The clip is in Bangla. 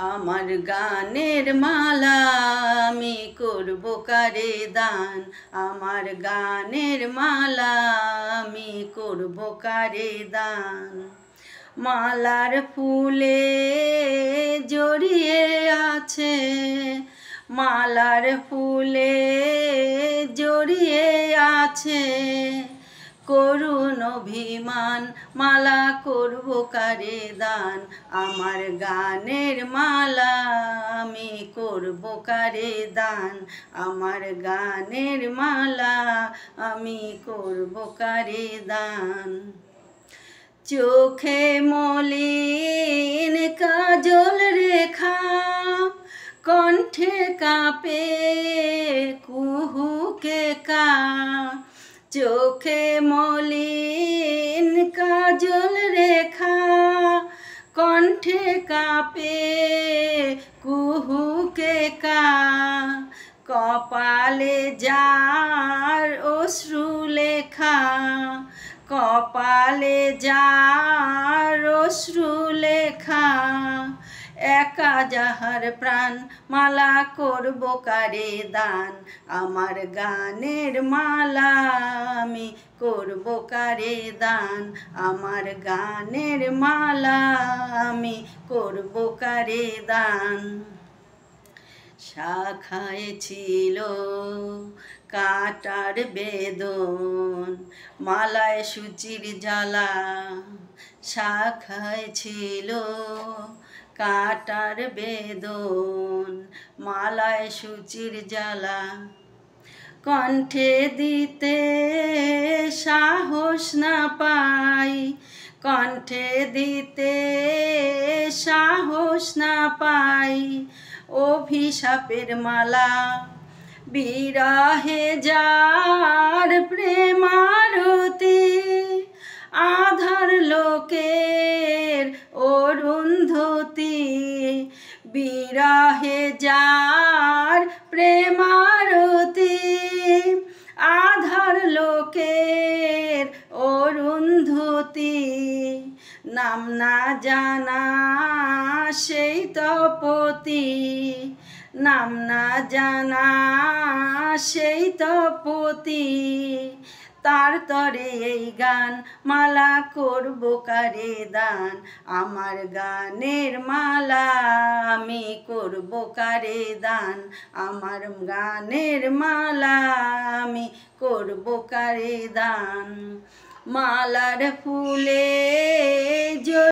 আমার গানের মালা আমি করব কারে দান, আমার গানের মালা আমি করব কারে দান। মালার ফুলে জড়িয়ে আছে, মালার ফুলে জড়িয়ে আছে করুণ অভিমান, মালা করব কারে দান। আমার গানের মালা আমি করব কারে দান, আমার গানের মালা আমি করব কারে দান। চোখে মলিন কাজল রেখা, কণ্ঠে কাঁপে কুহুকে কা। চোখে মলিন কাজল রেখা, কণ্ঠে কাঁপে কুহুকে কা। কপালে যার অশ্রু লেখা, কপালে যার অশ্রু লেখা। একা যাহার প্রাণ, মালা করব কারে দান। আমার গানের মালা আমি করব কারে দান, আমার গানের মালা আমি করব কারে দান। শাখায় ছিল কাঁটার বেদন, মালায় সূচির জ্বালা। শাখায় ছিল কাঁটার বেদন, মালায় সূচির জ্বালা। কণ্ঠে দিতে সাহস না পাই, কণ্ঠে দিতে সাহস না পাই অভিশাপের মালা। বিরহে যার প্রেমারতি, আধার লোকের অরুন্ধতী। বিরহে যার প্রেমারতি, আধার লোকের অরুন্ধতী। নাম না জানা সেই তপতি, নাম না জানা সেই তপতি। তার তরে এই গান, মালা করব কারে দান। আমার গানের মালা আমি করব কারে দান, আমার গানের মালা আমি করব কারে দান। মালার ফুলে